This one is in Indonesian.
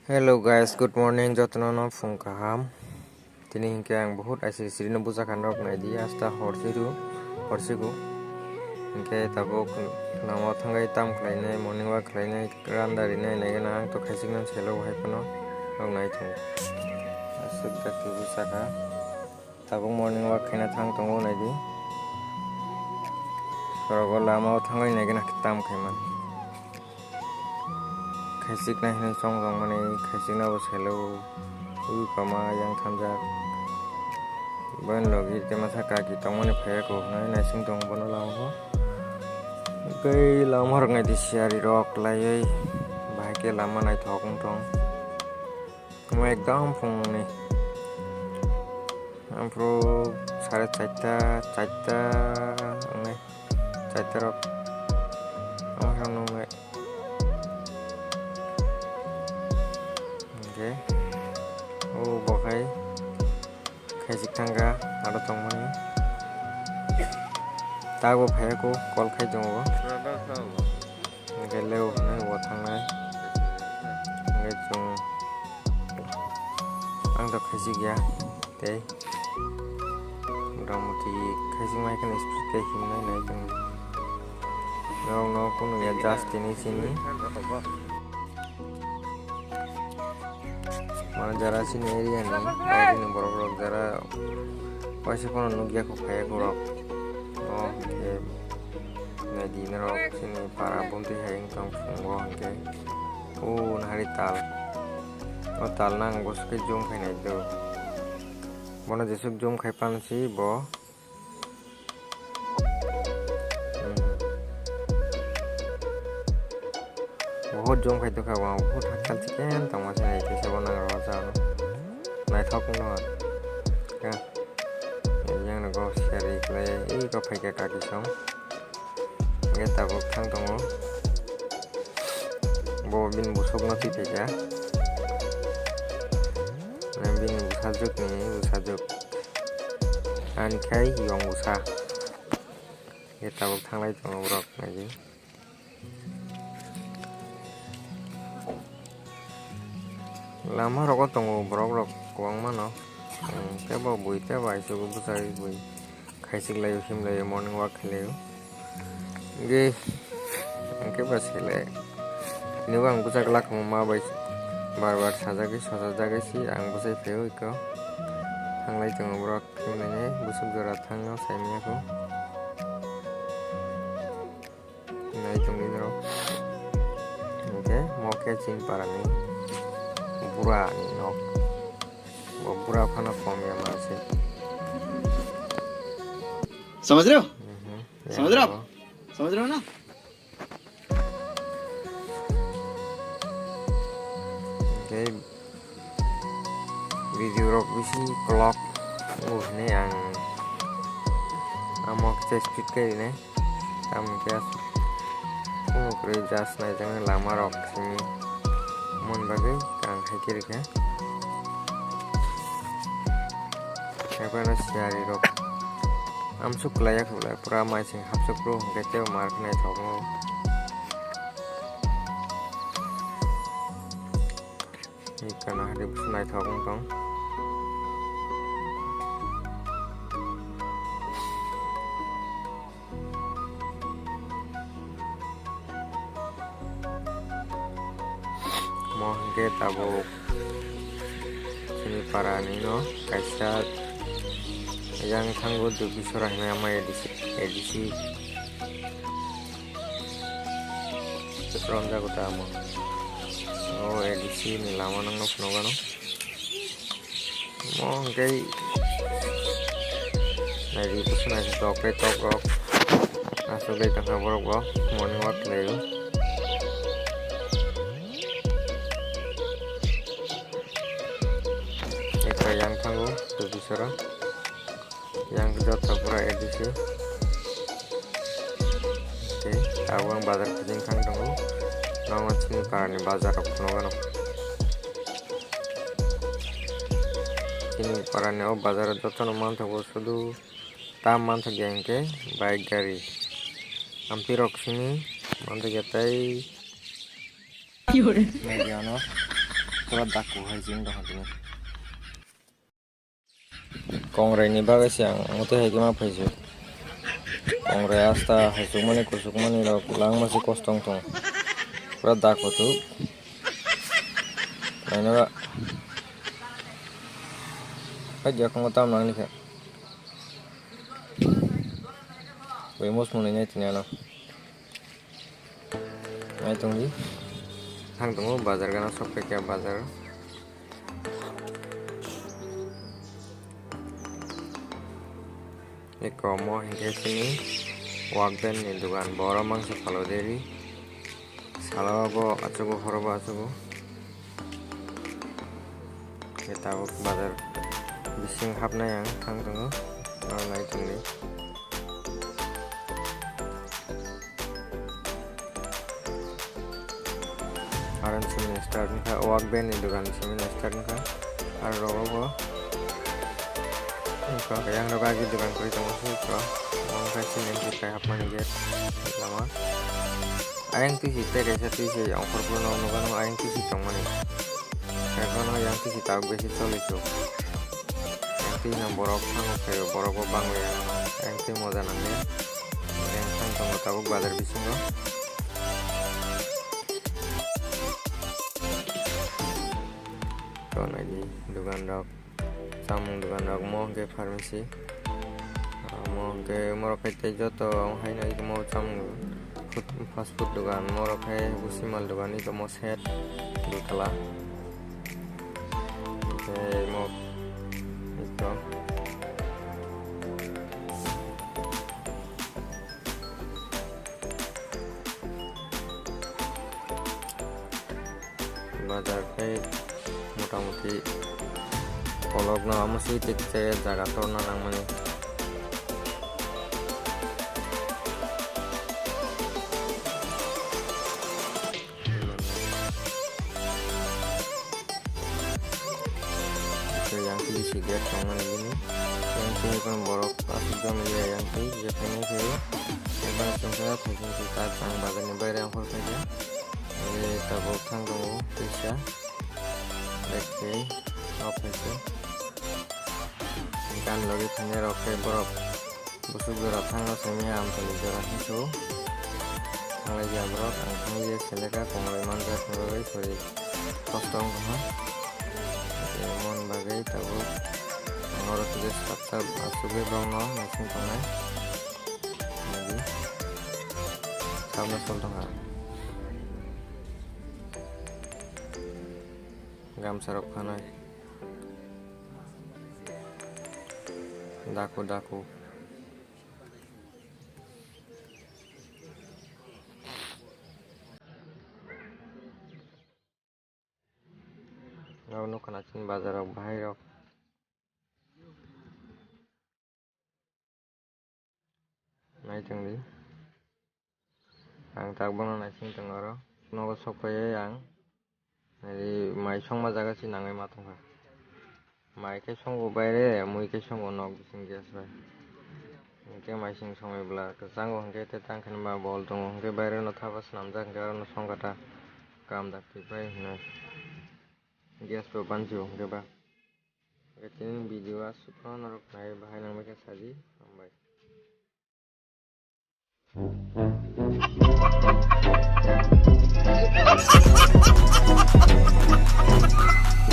Hello guys, good morning. Jotno phung kaham. Tini hingke ang bahut aisi siri no buja khandok nai di asta horsigu. Hingke tabok namo thangai tam khlainai morning walk khlainai randari nai naigana ang to khaising nam selo hai pano rok nai thang. Asuk da ki buja ka. Tabok morning walk khaina thang tongo nai di. Sorogo lama thangai naigana tam khaiman. Khaisik na hin song mane khaisik na bos hello ui kama yang thanja ban logi te masa ka ki tamone phaya ko na sing tong bono law ho kai lamar ngai di siari rok lai bai ke lama nai thokung tong mo ekdam phung ni ampro 4:30 ngai 4 rok amang nong ngai oh bokai khaisik thanga aro tongmani tago phaya ko kol khai jongo geleu ne wo thangnai ngai chung ang da khaisik ya te motamoti khaisik mai kan speed ke himnai nai chung no kono ya just ini sini mana jara sini area ni baik ni borok jara pasti kono nugia ko kaya korok oh ke nadi nerok sini para bunti hayang tong fungo ke nahari tal nang bos ke jom khai nai do bona jesuk jom khai pan si bo बहुत जम खाई तो खावा बहुत हटकल चिकन तमा से नहीं कैसे बना रहा जानो नहीं थक ना क्या yang nago share ikle ko phai ka ki som nge ta bo thang tongo bo bin busok na ti ka nam bin busajuk an khai yong busa nge ta bo thang lai tongo rok nai lama rokok tongo borok kuang mano teba bui teba isu busai bui khaisik layo him layo morning walk layo ge angke basile ni bang busa kelak ma bai bar sajagi si ang busai feo iko hanglai tongo borok him layo busuk jora thangno saimia ko nai tongi ro oke moke chin parani pura ni nok pura खाना कम है हमारे से समझ रहे हो आप समझ रहे हो ना cái video rock bisi clock ini yang amo kita speed kayak ini kami kias kerja senai jangan lama rock sini mon bagai kang hekir ya apa nasiari rok amsuk layak hulai pura mai sing hapsuk pro gete mark nai thokmo ikana hari busnai thokong tong mo ge tabok sini parani no kaisa yang tanggo du bisorah nama edisi ronda kota amo oh edisi ni lama nang nok nogano mo kai nari pusna top rock aso gai tanga borok go morning walk layo eka yang tanggo du bisorah yang jota pura edisi oke awang bazar kujing kang tongo nongon sini parani bazar nogano sini parani bazar jota no man thago sudu tam man thagi angke bike gari ampirok sini Mantu ketai 有人， mediano pura daku hajing dong hatini. Kongre ni bagas yang mutu heki ma phaiju. Kongre asta hasuk mani rok lang masih kostong tong. Pura daku tu. Naina ba aja kong tam nang ni kha. Wemos mun ni tinya no. Nai tong di. Thang tong bazar kana sok pe kya bazar. Ikomo hingga sini wakben ni dukan boro mangsa kalau dari salah bo acugo horoba acugo kita bazar bising hapna yang thang tunggu naik tunggu aran sini start nika wakben ni dukan sini start nika ar robo yang roga gitu kan kuri tunggu sih kok mau kasih nanti kayak apa nih guys lama ayang tuh sih teh kayak satu sih yang perlu kan ayang tuh sih cuma nih kayak kan yang tuh sih tahu sih soal itu yang tuh yang borok kan kayak borok bang ya yang tuh mau jalan ya yang kan tunggu tahu bazar bising loh còn lagi dukan dok samung dukan dok mau ke farmasi mau ke morokai tejo to hai nai ke mau samung food fast food dukan morokai busimal dukan itu mau set dutala mau itu bazar kayak মোটামুটি অলপ না আমসি দেখতে জায়গাটো না মানে yang di sigat tangan ini yang ini kan borok asal media yang ini jepennya saya yang saya tahu kita tang bagian bayar yang saja ini tabuk tang dong bisa oke apa itu ikan lagi punya oke borok busuk berat tanggal semia ampel berat itu tanggal jam borok angkang dia seleka kongre mandat mulai sorry kosong kah mon bagai tahu ngorok juga tetap asube bangno mesin tangan lagi sama soltong gamsa rokhanai daku ngau kana chin bazar rok bahai rok nai changli ang tak bang na chin tangaro nogo sokpaye yang jadi mai song ma jaga sih nangai matong ha mai ke song go bayre mui ke song go nok bising gas bai ke mai sing song e bla ke sang go hangke te tang khan ma bol tong hangke bayre no thabas namja hangke no song kata kam dak ti bai na gas pro banjo hangke ba ke tin video as supra norok nai bahai nang ke saji ambai